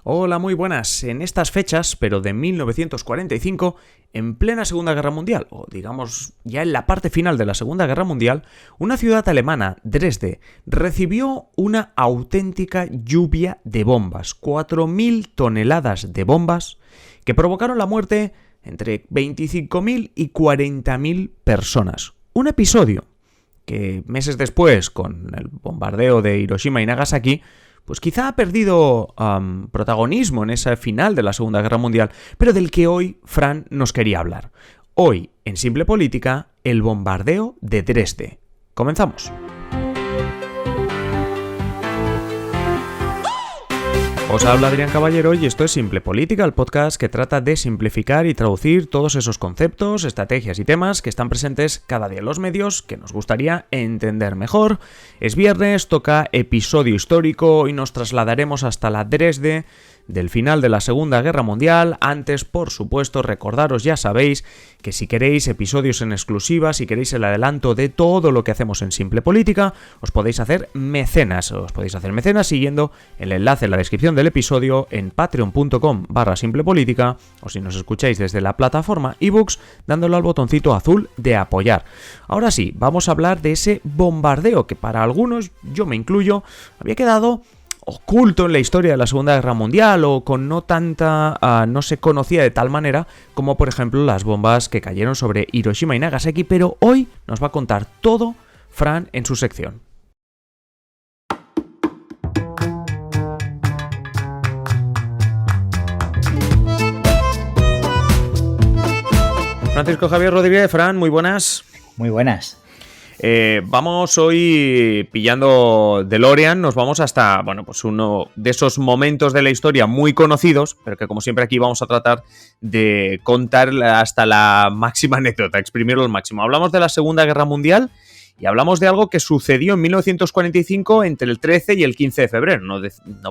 Hola, muy buenas. En estas fechas, pero de 1945, en plena Segunda Guerra Mundial, o digamos ya en la parte final de la Segunda Guerra Mundial, una ciudad alemana, Dresde, recibió una auténtica lluvia de bombas, 4.000 toneladas de bombas, que provocaron la muerte entre 25.000 y 40.000 personas. Un episodio que meses después, con el bombardeo de Hiroshima y Nagasaki, pues quizá ha perdido protagonismo en ese final de la Segunda Guerra Mundial, pero del que hoy Fran nos quería hablar. Hoy, en Simple Política, el bombardeo de Dresde. Comenzamos. Os habla Adrián Caballero y esto es Simple Política, el podcast que trata de simplificar y traducir todos esos conceptos, estrategias y temas que están presentes cada día en los medios que nos gustaría entender mejor. Es viernes, toca episodio histórico y nos trasladaremos hasta la Dresde del final de la Segunda Guerra Mundial. Antes, por supuesto, recordaros, ya sabéis, que si queréis episodios en exclusiva, si queréis el adelanto de todo lo que hacemos en Simple Política, os podéis hacer mecenas. Os podéis hacer mecenas siguiendo el enlace en la descripción del episodio en patreon.com/simplepolítica, o si nos escucháis desde la plataforma ebooks, dándole al botoncito azul de apoyar. Ahora sí, vamos a hablar de ese bombardeo que para algunos, yo me incluyo, había quedado oculto en la historia de la Segunda Guerra Mundial o con no se conocía de tal manera como por ejemplo las bombas que cayeron sobre Hiroshima y Nagasaki, pero hoy nos va a contar todo Fran en su sección. Francisco Javier Rodríguez. Fran, muy buenas. Muy buenas. Vamos hoy pillando DeLorean, nos vamos hasta, pues uno de esos momentos de la historia muy conocidos, pero que como siempre aquí vamos a tratar de contar hasta la máxima anécdota, exprimirlo al máximo. Hablamos de la Segunda Guerra Mundial y hablamos de algo que sucedió en 1945 entre el 13 y el 15 de febrero. No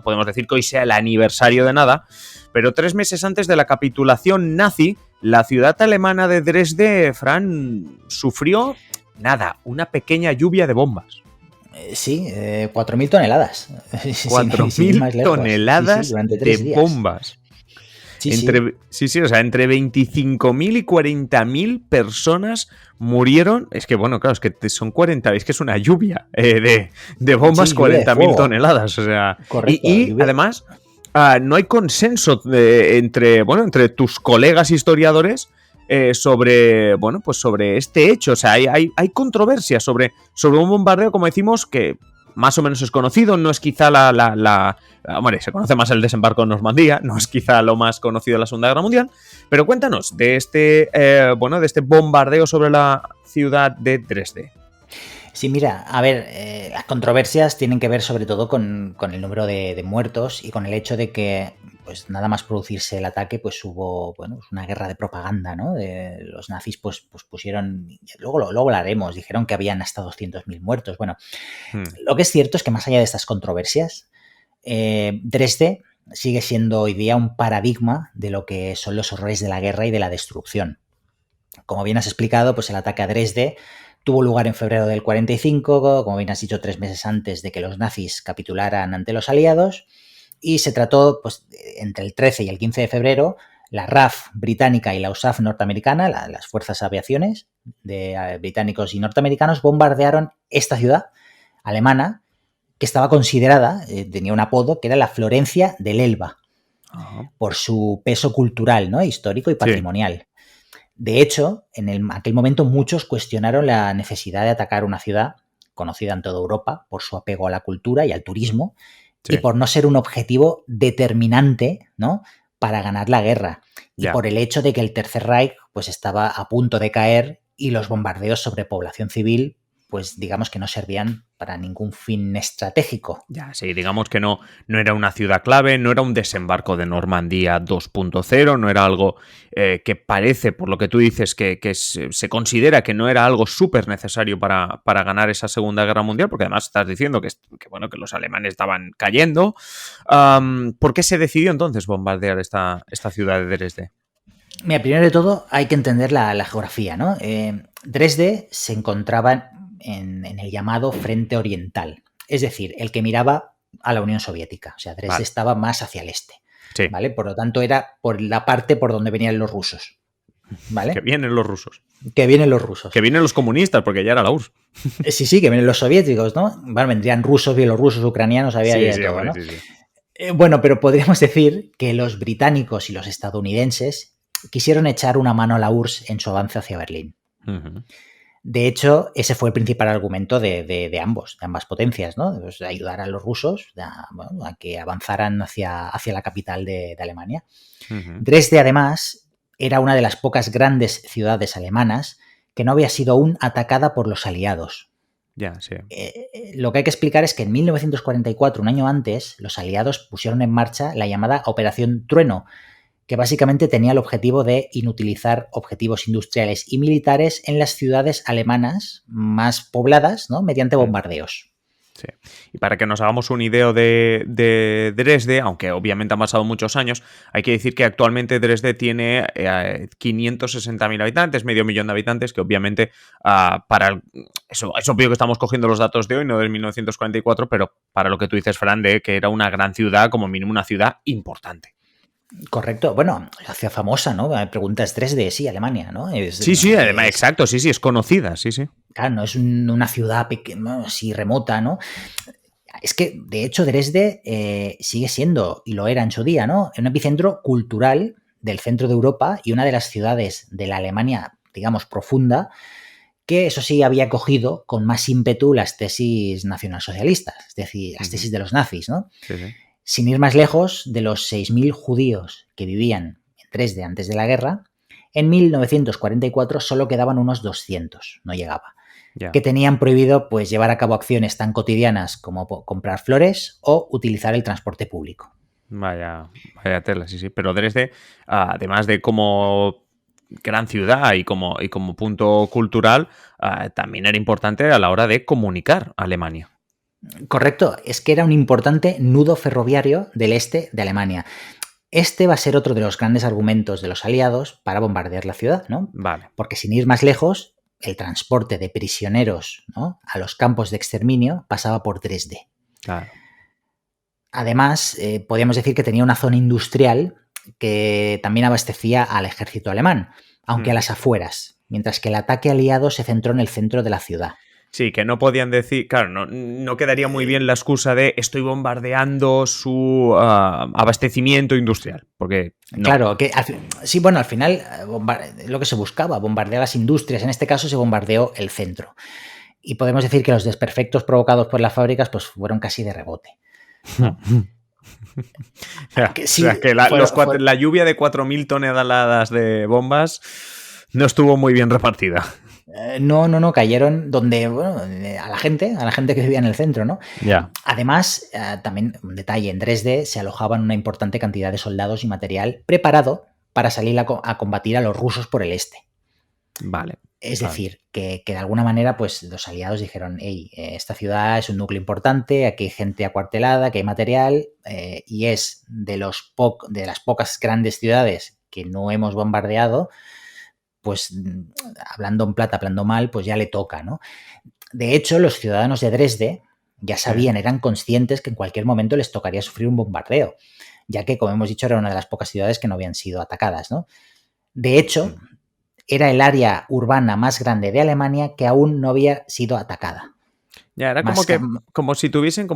podemos decir que hoy sea el aniversario de nada, pero 3 meses antes de la capitulación nazi, la ciudad alemana de Dresde, Fran, sufrió una pequeña lluvia de bombas. Sí, 4.000 toneladas. 4.000 toneladas de bombas. O sea, entre 25.000 y 40.000 personas murieron. Es que, claro, es que son 40, es que es una lluvia de bombas, sí, 40.000 toneladas. O sea, correcto, y además, no hay consenso entre tus colegas historiadores sobre este hecho. O sea, hay controversia sobre un bombardeo, como decimos, que más o menos es conocido. No es quizá se conoce más el desembarco en Normandía, no es quizá lo más conocido de la Segunda Guerra Mundial, pero cuéntanos de este bombardeo sobre la ciudad de Dresde. Sí, mira, a ver, las controversias tienen que ver sobre todo con el número de muertos y con el hecho de que, pues nada más producirse el ataque, pues hubo, una guerra de propaganda, ¿no? Los nazis, pues pusieron, luego lo hablaremos, dijeron que habían hasta 200.000 muertos. Lo que es cierto es que más allá de estas controversias, Dresde sigue siendo hoy día un paradigma de lo que son los horrores de la guerra y de la destrucción. Como bien has explicado, pues el ataque a Dresde tuvo lugar en febrero del 45, como bien has dicho, 3 meses antes de que los nazis capitularan ante los aliados, y se trató, pues, entre el 13 y el 15 de febrero, la RAF británica y la USAF norteamericana, las fuerzas aviaciones de británicos y norteamericanos, bombardearon esta ciudad alemana que estaba considerada, tenía un apodo que era la Florencia del Elba, por su peso cultural, ¿no?, histórico y patrimonial. Sí. De hecho, en aquel momento muchos cuestionaron la necesidad de atacar una ciudad conocida en toda Europa por su apego a la cultura y al turismo, sí, y por no ser un objetivo determinante, ¿no?, para ganar la guerra. Y por el hecho de que el Tercer Reich, pues, estaba a punto de caer y los bombardeos sobre población civil, pues digamos que no servían para ningún fin estratégico. Sí, digamos que no era una ciudad clave, no era un desembarco de Normandía 2.0, no era algo que parece, por lo que tú dices, que se considera que no era algo súper necesario para ganar esa Segunda Guerra Mundial, porque además estás diciendo que los alemanes estaban cayendo. ¿Por qué se decidió entonces bombardear esta ciudad de Dresde? Mira, primero de todo hay que entender la geografía, ¿no? Dresde se encontraba en el llamado Frente Oriental, es decir, el que miraba a la Unión Soviética. O sea, Dresde estaba más hacia el este. Sí. ¿vale? Por lo tanto, era por la parte por donde venían los rusos, ¿vale? Que vienen los rusos. Que vienen los rusos. Que vienen los comunistas, porque ya era la URSS. Sí, sí, que vienen los soviéticos, ¿no? Bueno, vendrían rusos, bielorrusos, ucranianos, había ahí de todo, hombre, ¿no? sí. Bueno, pero podríamos decir que los británicos y los estadounidenses quisieron echar una mano a la URSS en su avance hacia Berlín. Uh-huh. De hecho, ese fue el principal argumento de ambas potencias, ¿no? Pues de ayudar a los rusos a que avanzaran hacia la capital de Alemania. Uh-huh. Dresde, además, era una de las pocas grandes ciudades alemanas que no había sido aún atacada por los aliados. Ya, sí. Lo que hay que explicar es que en 1944, un año antes, los aliados pusieron en marcha la llamada Operación Trueno, que básicamente tenía el objetivo de inutilizar objetivos industriales y militares en las ciudades alemanas más pobladas, ¿no? Mediante bombardeos. Sí. Y para que nos hagamos una idea de Dresde, aunque obviamente han pasado muchos años, hay que decir que actualmente Dresde tiene 560.000 habitantes, medio millón de habitantes, que obviamente eso es obvio que estamos cogiendo los datos de hoy, no del 1944, pero para lo que tú dices, Fran, de que era una gran ciudad, como mínimo una ciudad importante. Correcto. Bueno, la ciudad famosa, ¿no? Me preguntas Dresde, sí, Alemania, ¿no? Sí, además, exacto, sí, es conocida, sí. Claro, no es una ciudad pequeña, así remota, ¿no? Es que, de hecho, Dresde sigue siendo, y lo era en su día, ¿no? Un epicentro cultural del centro de Europa y una de las ciudades de la Alemania, digamos, profunda, que eso sí había cogido con más ímpetu las tesis nacionalsocialistas, es decir, las tesis de los nazis, ¿no? Sí. Sin ir más lejos, de los 6.000 judíos que vivían en Dresde antes de la guerra, en 1944 solo quedaban unos 200, no llegaba, que tenían prohibido pues, llevar a cabo acciones tan cotidianas como comprar flores o utilizar el transporte público. Vaya tela, sí. Pero Dresde, además de como gran ciudad y como punto cultural, también era importante a la hora de comunicar a Alemania. Correcto, es que era un importante nudo ferroviario del este de Alemania. Este va a ser otro de los grandes argumentos de los aliados para bombardear la ciudad, ¿no? Vale. Porque sin ir más lejos, el transporte de prisioneros, ¿no?, a los campos de exterminio pasaba por Dresde. Claro. Además, podríamos decir que tenía una zona industrial que también abastecía al ejército alemán, aunque a las afueras, mientras que el ataque aliado se centró en el centro de la ciudad. Sí, que no podían decir, claro, no quedaría muy bien la excusa de estoy bombardeando su abastecimiento industrial, porque no. Claro, que al final lo que se buscaba, bombardear las industrias, en este caso se bombardeó el centro. Y podemos decir que los desperfectos provocados por las fábricas pues fueron casi de rebote, ¿no? La lluvia de 4.000 toneladas de bombas no estuvo muy bien repartida. No, cayeron donde, a la gente que vivía en el centro, ¿no? Ya. Además, también un detalle, en Dresde se alojaban una importante cantidad de soldados y material preparado para salir a combatir a los rusos por el este. Vale. Es decir, que de alguna manera, pues los aliados dijeron, hey, esta ciudad es un núcleo importante, aquí hay gente acuartelada, aquí hay material, y es de las pocas grandes ciudades que no hemos bombardeado, pues hablando en plata, hablando mal, pues ya le toca, ¿no? De hecho, los ciudadanos de Dresde ya sabían, eran conscientes que en cualquier momento les tocaría sufrir un bombardeo, ya que, como hemos dicho, era una de las pocas ciudades que no habían sido atacadas, ¿no? De hecho, era el área urbana más grande de Alemania que aún no había sido atacada. Ya, era como si tuviesen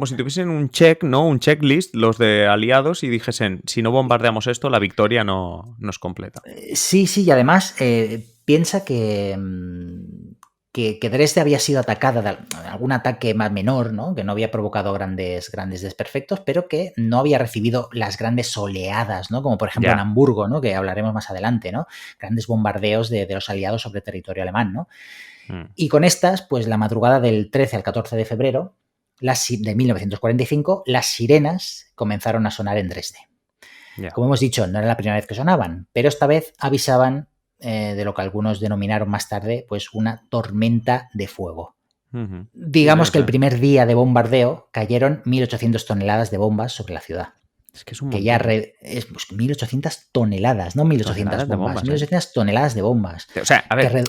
un check, ¿no? Un checklist, los de aliados, y dijesen, si no bombardeamos esto, la victoria no es completa. Sí, y además piensa que Dresde había sido atacada de algún ataque más menor, ¿no? Que no había provocado grandes desperfectos, pero que no había recibido las grandes oleadas, ¿no? Como por ejemplo en Hamburgo, ¿no? Que hablaremos más adelante, ¿no? Grandes bombardeos de los aliados sobre territorio alemán, ¿no? Y con estas, pues la madrugada del 13 al 14 de febrero de 1945, las sirenas comenzaron a sonar en Dresde. Como hemos dicho, no era la primera vez que sonaban, pero esta vez avisaban de lo que algunos denominaron más tarde, pues una tormenta de fuego. Digamos que el primer día de bombardeo cayeron 1.800 toneladas de bombas sobre la ciudad. Es que es un montón. Que ya es 1.800 toneladas, no 1.800 bombas, 1.800 toneladas de bombas. O sea, a ver,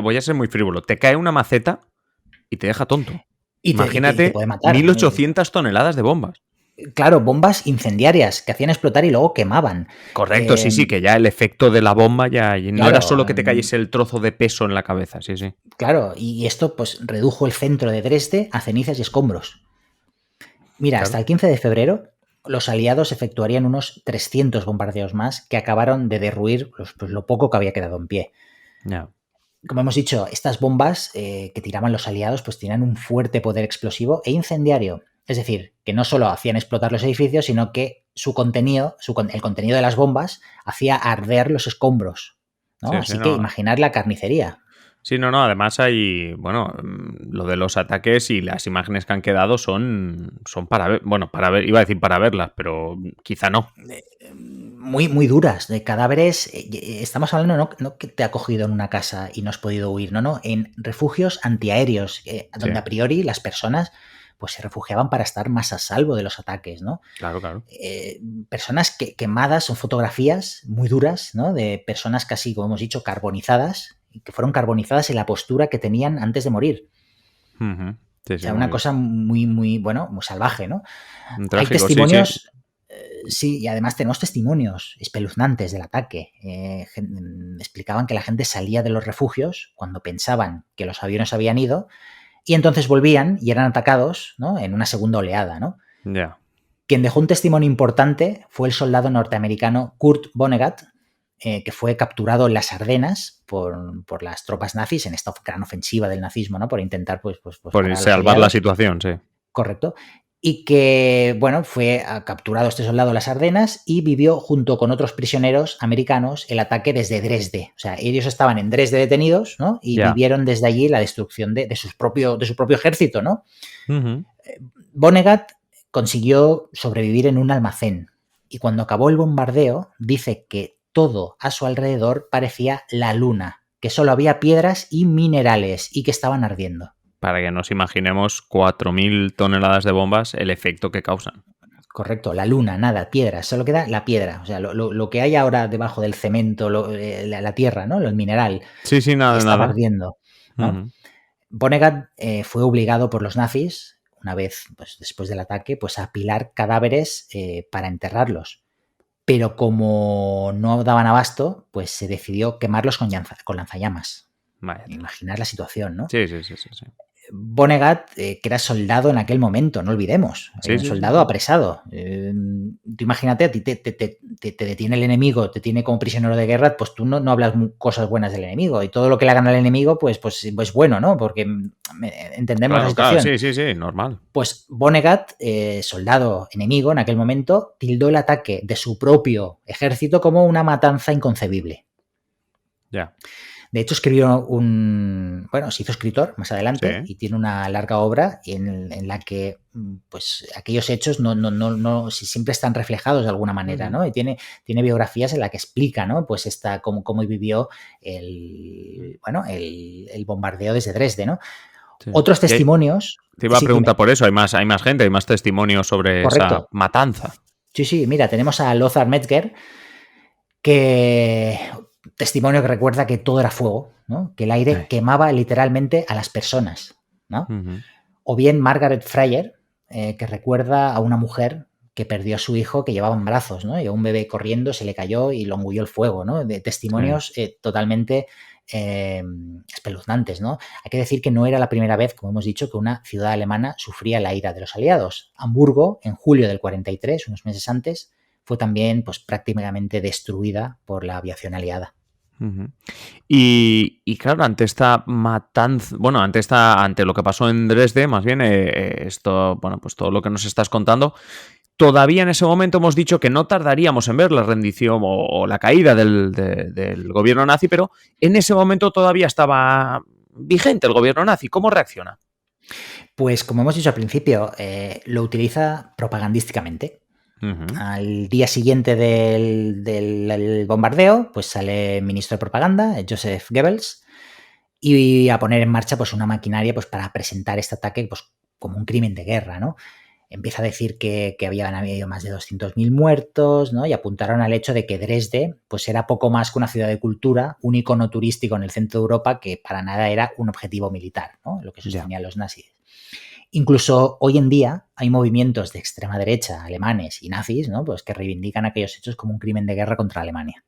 voy a ser muy frívolo. Te cae una maceta y te deja tonto. Imagínate, te puede matar, 1.800 toneladas de bombas. Claro, bombas incendiarias que hacían explotar y luego quemaban. Correcto, sí, que ya el efecto de la bomba ya no era Claro, solo que te cayese el trozo de peso en la cabeza, sí. claro, y esto pues redujo el centro de Dresde a cenizas y escombros. Mira, Claro. hasta el 15 de febrero los aliados efectuarían unos 300 bombardeos más que acabaron de derruir pues, lo poco que había quedado en pie. Ya. Como hemos dicho, estas bombas que tiraban los aliados pues tenían un fuerte poder explosivo e incendiario. Es decir, que no solo hacían explotar los edificios, sino que su contenido, el contenido de las bombas hacía arder los escombros, ¿no? Sí, Así que no. imaginar la carnicería. Sí, no, además hay, bueno, lo de los ataques y las imágenes que han quedado son para ver, bueno, para ver, iba a decir para verlas, pero quizá no. Muy, muy duras, de cadáveres. Estamos hablando no que te ha cogido en una casa y no has podido huir, no, en refugios antiaéreos, donde a priori las personas pues se refugiaban para estar más a salvo de los ataques, ¿no? Claro. Personas quemadas, son fotografías muy duras, ¿no? De personas casi, como hemos dicho, carbonizadas, que fueron carbonizadas en la postura que tenían antes de morir. Sí, O sea, una cosa muy, muy, bueno, muy salvaje, ¿no? Hay trágico, testimonios, sí. sí, y además tenemos testimonios espeluznantes del ataque. Explicaban que la gente salía de los refugios cuando pensaban que los aviones habían ido y entonces volvían y eran atacados, ¿no? En una segunda oleada, ¿no? Ya. Quien dejó un testimonio importante fue el soldado norteamericano Kurt Vonnegut, que fue capturado en las Ardenas por las tropas nazis en esta gran ofensiva del nazismo, ¿no? Por intentar pues Por parar a los salvar la aliados. situación, sí. Correcto. Y que, bueno, fue capturado este soldado en las Ardenas y vivió junto con otros prisioneros americanos el ataque desde Dresde. O sea, ellos estaban en Dresde detenidos, ¿no? Y vivieron desde allí la destrucción de su propio ejército, ¿no? Vonnegut consiguió sobrevivir en un almacén y cuando acabó el bombardeo dice que todo a su alrededor parecía la luna, que solo había piedras y minerales y que estaban ardiendo. Para que nos imaginemos 4.000 toneladas de bombas, el efecto que causan. Correcto, la luna, nada, piedras, solo queda la piedra. O sea, lo que hay ahora debajo del cemento, la tierra, ¿no? El mineral. Sí, nada, estaba nada. ardiendo, ¿no? Vonnegut fue obligado por los nazis, una vez pues, después del ataque, pues a apilar cadáveres para enterrarlos. Pero como no daban abasto, pues se decidió quemarlos con lanzallamas. Imaginar la situación, ¿no? Sí. Vonnegut, que era soldado en aquel momento, no olvidemos, un soldado apresado. Tú imagínate, a ti te detiene el enemigo, te tiene como prisionero de guerra, pues tú no hablas cosas buenas del enemigo y todo lo que le hagan al enemigo, pues bueno, ¿no? Porque entendemos la situación. Claro, sí, normal. Pues Vonnegut, soldado enemigo en aquel momento, tildó el ataque de su propio ejército como una matanza inconcebible. Ya. De hecho, escribió se hizo escritor más adelante y tiene una larga obra en la que pues aquellos hechos no siempre están reflejados de alguna manera, ¿no? Y tiene biografías en la que explica, ¿no? Pues cómo vivió el bombardeo desde Dresde, ¿no? Sí. Otros testimonios. Te iba a preguntar por eso, hay más gente, hay más testimonios sobre esa matanza. Sí, mira, tenemos a Lothar Metzger, que testimonio que recuerda que todo era fuego, ¿no? Que el aire quemaba literalmente a las personas, ¿no? O bien Margaret Freyer, que recuerda a una mujer que perdió a su hijo que llevaba en brazos, ¿no? Y a un bebé corriendo se le cayó y lo engulló el fuego, ¿no? De testimonios totalmente espeluznantes, ¿no? Hay que decir que no era la primera vez, como hemos dicho, que una ciudad alemana sufría la ira de los aliados. Hamburgo, en julio del 43, unos meses antes, fue también pues, prácticamente destruida por la aviación aliada. Y claro, ante esta matanza, bueno, ante lo que pasó en Dresde, más bien, pues todo lo que nos estás contando, todavía en ese momento hemos dicho que no tardaríamos en ver la rendición o la caída del gobierno nazi, pero en ese momento todavía estaba vigente el gobierno nazi. ¿Cómo reacciona? Pues como hemos dicho al principio, lo utiliza propagandísticamente. Al día siguiente del bombardeo, pues sale el ministro de propaganda, Joseph Goebbels, y a poner en marcha pues una maquinaria pues para presentar este ataque pues como un crimen de guerra, ¿no? Empieza a decir que habían habido más de 200.000 muertos, ¿no? Y apuntaron al hecho de que Dresde pues era poco más que una ciudad de cultura, un icono turístico en el centro de Europa que para nada era un objetivo militar, ¿no? Lo que sostenían los nazis. Incluso hoy en día hay movimientos de extrema derecha alemanes y nazis, ¿no? Pues que reivindican aquellos hechos como un crimen de guerra contra Alemania,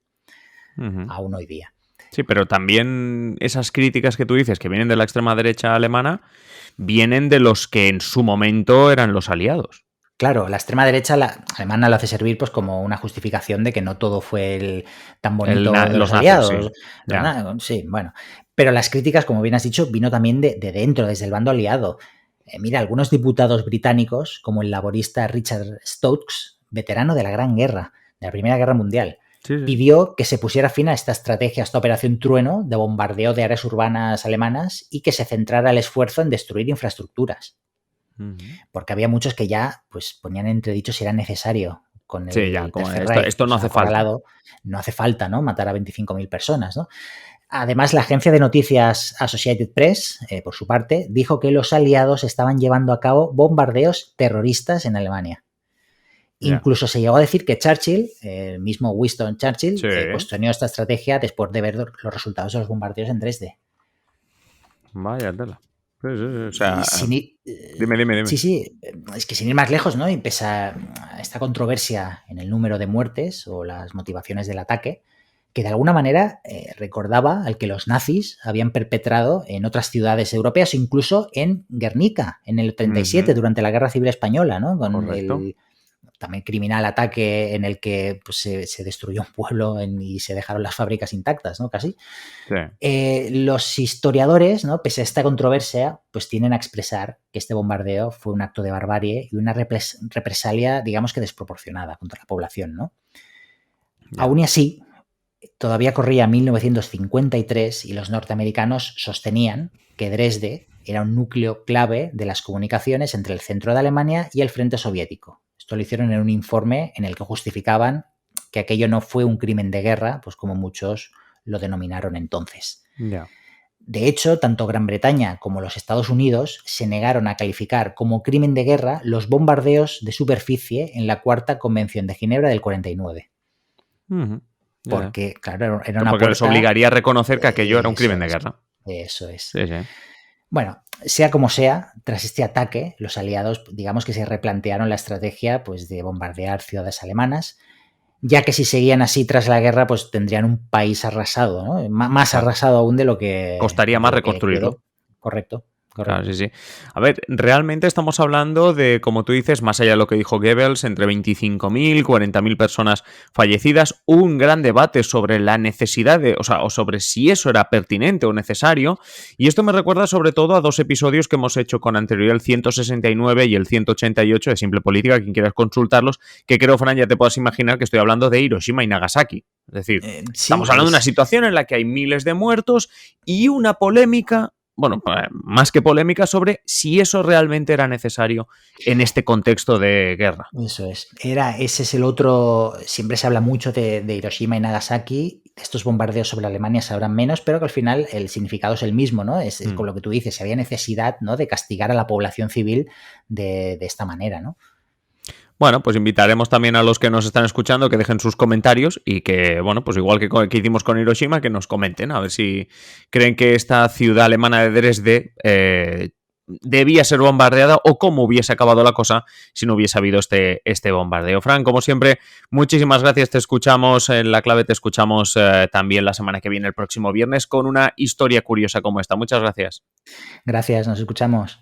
aún hoy día. Sí, pero también esas críticas que tú dices que vienen de la extrema derecha alemana vienen de los que en su momento eran los aliados. Claro, la extrema derecha alemana lo hace servir pues como una justificación de que no todo fue tan bonito de los aliados. Sí, bueno. Pero las críticas, como bien has dicho, vino también de dentro, desde el bando aliado. Mira, algunos diputados británicos, como el laborista Richard Stokes, veterano de la Gran Guerra, de la Primera Guerra Mundial, pidió que se pusiera fin a esta estrategia, a esta operación Trueno de bombardeo de áreas urbanas alemanas y que se centrara el esfuerzo en destruir infraestructuras. Porque había muchos que ya pues ponían en entredicho si era necesario con el como esto no hace falta. No hace falta, ¿no? Matar a 25.000 personas, ¿no? Además, la agencia de noticias Associated Press, por su parte, dijo que los aliados estaban llevando a cabo bombardeos terroristas en Alemania. Incluso se llegó a decir que Churchill, el mismo Winston Churchill, cuestionó esta estrategia después de ver los resultados de los bombardeos en Dresde. Vaya tela. O sea, dime. Sí, es que sin ir más lejos, ¿no? Y pese a esta controversia en el número de muertes o las motivaciones del ataque, que de alguna manera recordaba al que los nazis habían perpetrado en otras ciudades europeas, incluso en Guernica, en el 37, durante la Guerra Civil Española, ¿no? Con el también criminal ataque en el que pues, se destruyó un pueblo y se dejaron las fábricas intactas, ¿no? Casi. Sí. Los historiadores, ¿no? Pese a esta controversia, pues tienden a expresar que este bombardeo fue un acto de barbarie y una represalia, digamos que desproporcionada contra la población, ¿no? Aún y así, todavía corría 1953 y los norteamericanos sostenían que Dresde era un núcleo clave de las comunicaciones entre el centro de Alemania y el frente soviético. Esto lo hicieron en un informe en el que justificaban que aquello no fue un crimen de guerra, pues como muchos lo denominaron entonces. De hecho, tanto Gran Bretaña como los Estados Unidos se negaron a calificar como crimen de guerra los bombardeos de superficie en la Cuarta Convención de Ginebra del 49. Porque, claro, era una porque les obligaría a reconocer que aquello era un crimen de guerra. Eso es. Sí. Bueno, sea como sea, tras este ataque, los aliados, digamos que se replantearon la estrategia pues, de bombardear ciudades alemanas, ya que si seguían así tras la guerra, pues tendrían un país arrasado, ¿no? Más arrasado aún de lo que... Costaría más reconstruirlo. Correcto. Claro, sí. A ver, realmente estamos hablando de, como tú dices, más allá de lo que dijo Goebbels, entre 25.000, 40.000 personas fallecidas, un gran debate sobre la necesidad de, o sobre si eso era pertinente o necesario, y esto me recuerda sobre todo a dos episodios que hemos hecho con anterioridad, el 169 y el 188 de Simple Política, quien quieras consultarlos, que creo, Fran, ya te puedas imaginar que estoy hablando de Hiroshima y Nagasaki. Es decir, estamos hablando de una situación en la que hay miles de muertos y una polémica, bueno, más que polémica, sobre si eso realmente era necesario en este contexto de guerra. Eso es. Ese es el otro... Siempre se habla mucho de Hiroshima y Nagasaki. De estos bombardeos sobre Alemania se hablan menos, pero que al final el significado es el mismo, ¿no? Es con lo que tú dices. Si había necesidad, ¿no?, de castigar a la población civil de esta manera, ¿no? Bueno, pues invitaremos también a los que nos están escuchando que dejen sus comentarios y que, bueno, pues igual que hicimos con Hiroshima, que nos comenten a ver si creen que esta ciudad alemana de Dresde debía ser bombardeada o cómo hubiese acabado la cosa si no hubiese habido este bombardeo. Fran, como siempre, muchísimas gracias. Te escuchamos en La Clave, te escuchamos también la semana que viene, el próximo viernes, con una historia curiosa como esta. Muchas gracias. Gracias, nos escuchamos.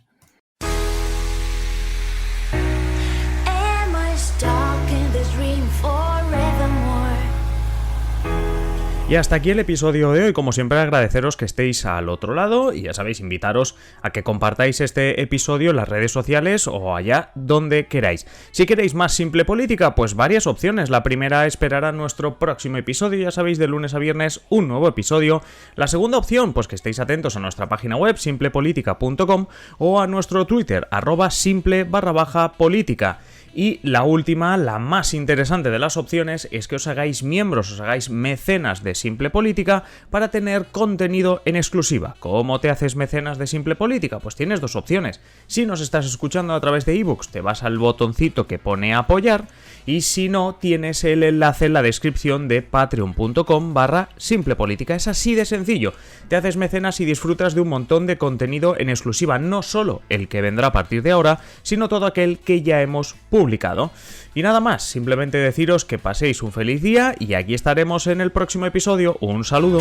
Y hasta aquí el episodio de hoy. Como siempre, agradeceros que estéis al otro lado y ya sabéis, invitaros a que compartáis este episodio en las redes sociales o allá donde queráis. Si queréis más Simple Política, pues varias opciones. La primera, esperar a nuestro próximo episodio, ya sabéis, de lunes a viernes un nuevo episodio. La segunda opción, pues que estéis atentos a nuestra página web simplepolitica.com o a nuestro Twitter @simple_política. Y la última, la más interesante de las opciones, es que os hagáis miembros, os hagáis mecenas de Simple Política para tener contenido en exclusiva. ¿Cómo te haces mecenas de Simple Política? Pues tienes dos opciones. Si nos estás escuchando a través de iVoox, te vas al botoncito que pone apoyar, y si no, tienes el enlace en la descripción de patreon.com/simplepolítica. Es así de sencillo. Te haces mecenas y disfrutas de un montón de contenido en exclusiva, no solo el que vendrá a partir de ahora, sino todo aquel que ya hemos publicado. Y nada más, simplemente deciros que paséis un feliz día y aquí estaremos en el próximo episodio. Un saludo.